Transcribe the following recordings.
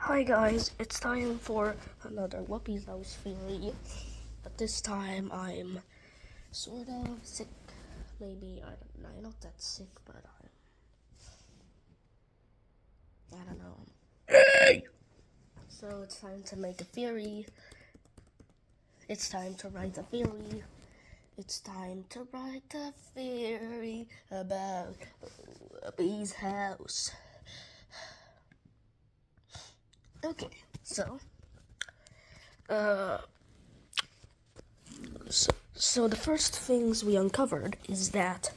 Hi guys, it's time for another Whoopies House theory, but this time I'm sort of sick. Maybe, I don't know, not that sick, but I don't know. So it's time to make a theory. It's time to write a theory. It's time to write a theory about Whoopies House. Okay, so the first things we uncovered is that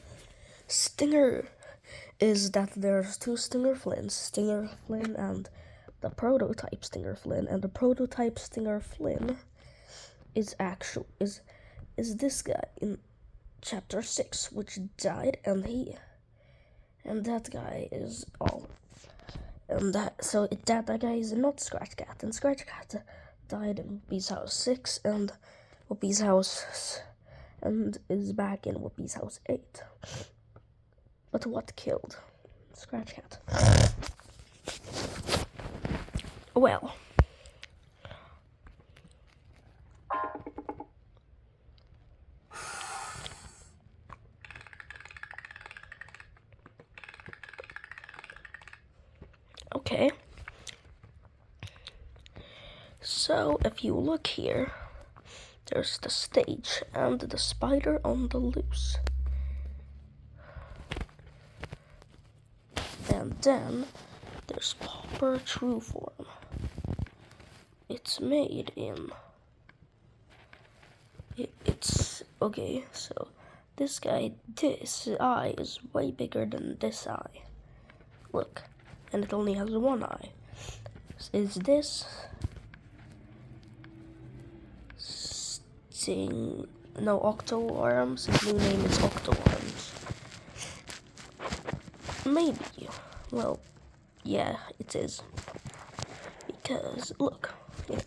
there's two Stinger Flynns, Stinger Flynn and the prototype Stinger Flynn, and the prototype Stinger Flynn is this guy in chapter 6, which died, and that guy is that guy is not Scratch Cat, and Scratch Cat died in Whoopies House 6 and Whoopies House and is back in Whoopies House 8. But what killed Scratch Cat? Well, okay. So if you look here, there's the stage and the spider on the loose. And then there's Popper True Form. It's made in... It's... Okay, so this eye is way bigger than this eye. Look, and it only has one eye. Is this... Octo Arms? His new name is Octo Arms. Maybe. Well, yeah, it is. Because, look. If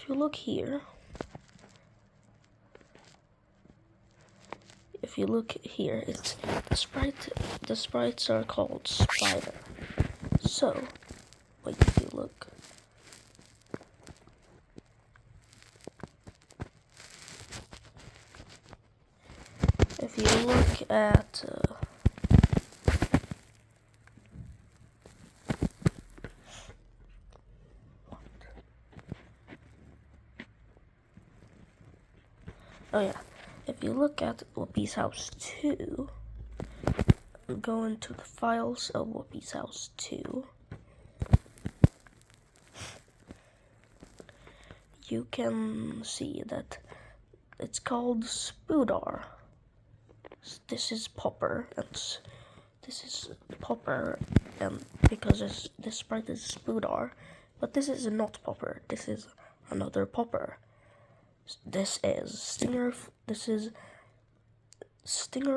you look here. If you look here, it's the sprites are called Spider. So, wait, if you look. If you look at oh yeah, if you look at Whoopies House 2, go into the files of Whoopies House 2, you can see that it's called Spoodar. This is Popper, and this is Popper, and because this sprite is Spoodar, but this is not Popper, this is another Popper. This is Stinger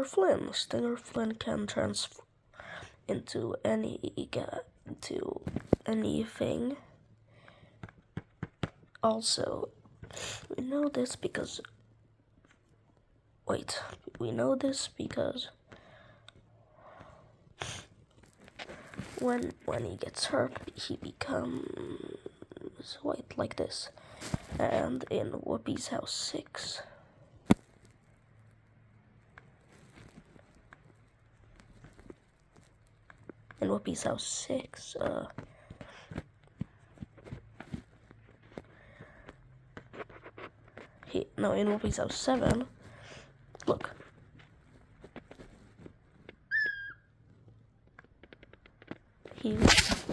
Flynn. Stinger Flynn can transform into anything. Also, we know this because when he gets hurt, he becomes white like this. And in Whoopies House 6, in Whoopies House 6, in Whoopies House 7, look.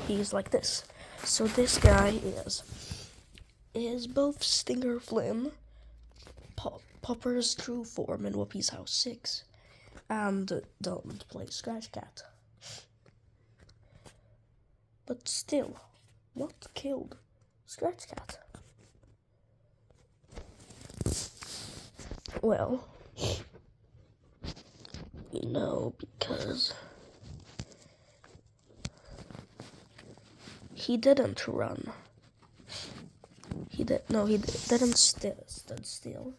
He's like this. So this guy is both Stinger Flynn, Popper's true form in Whoopies House 6, and don't play Scratch Cat. But still, what killed Scratch Cat? Well, because he didn't run. He didn't stood still.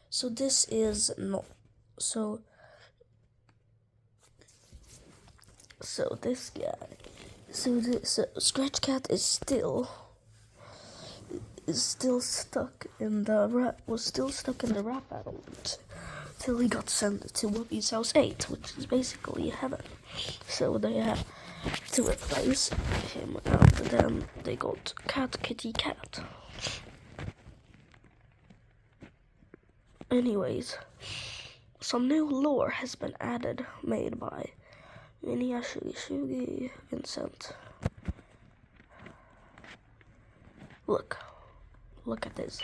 So this is not. So this guy So this Scratch Cat is still stuck in the rap battle till he got sent to Whoopi's House 8, which is basically heaven. So they have to replace him, and then they got Cat Kitty Cat. Anyways, some new lore has been added, made by Minya Shugi Vincent. Look at this.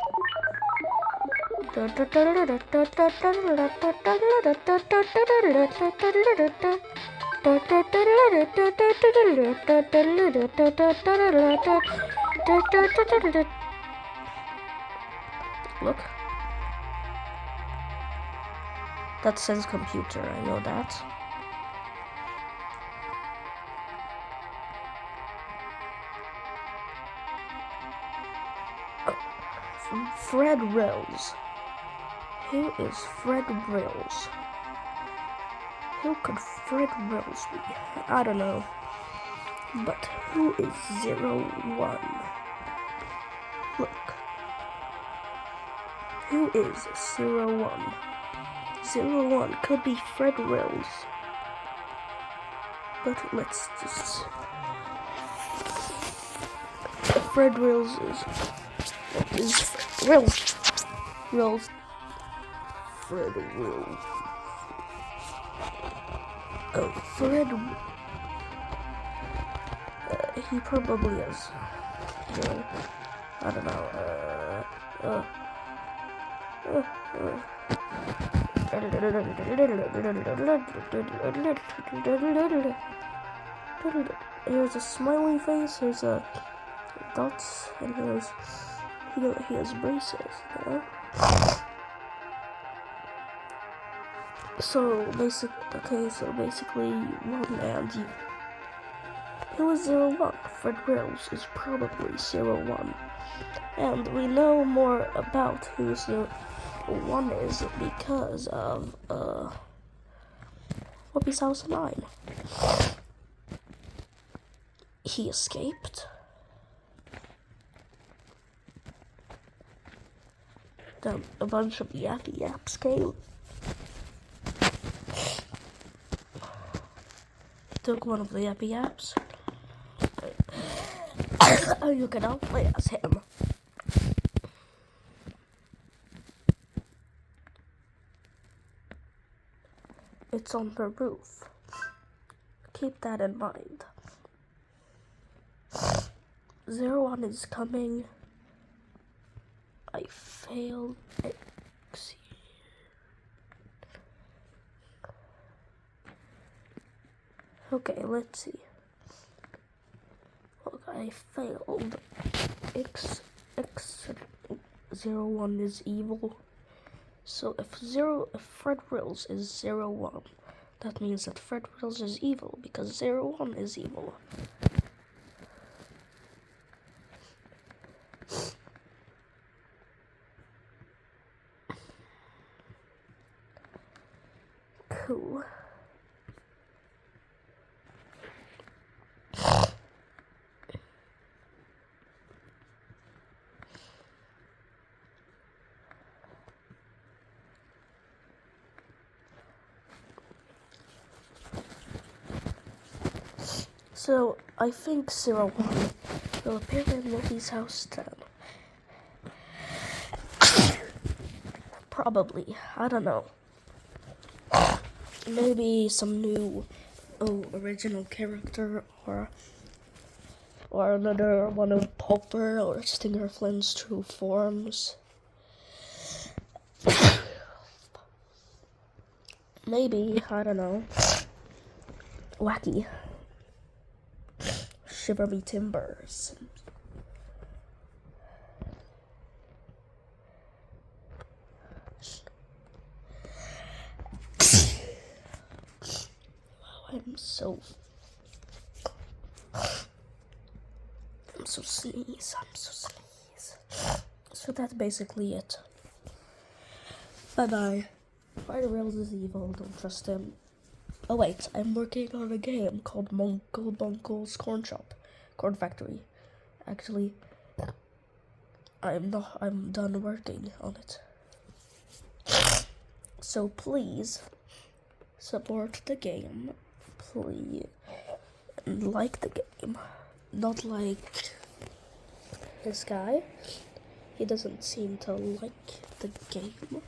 Look. That says computer, I know that. Fred Rills. Who is Fred Rills? Who could Fred Rills be? I don't know. But who is 01? Look. Who is 01? 01 could be Fred Rills. But let's just... Fred Rills is... What is Fred Rills? Rills. Fred Rills. Oh, Fred... he probably is. I don't know. Here's a smiley face, here's a dots, and he has braces, you know? So basically, one and you. Who is 01? Fred Rills is probably 01. And we know more about who 01 is because of, Whoopi's House 9. He escaped. Then a bunch of yappy yaps came. Took one of the yappy yaps. You can outplay as him. It's on the roof. Keep that in mind. 01 is coming. I failed. Okay, let's see. Look, I failed. X01 is evil. So if Fred Rills is 01, that means that Fred Rills is evil because 01 is evil. Cool. So, I think 01 will appear in Whoopi's House 10. Probably. I don't know. Maybe some new original character or another one of Popper or Stinger Flynn's true forms. Maybe, I don't know. Wacky. Shiver Me Timbers. Wow, I'm so sneeze. So that's basically it. Bye bye. Fred Rills is evil, don't trust him. Oh wait, I'm working on a game called Monkle Bunkle's Corn Factory. Actually, I'm done working on it. So please support the game, please, and like the game. Not like this guy. He doesn't seem to like the game.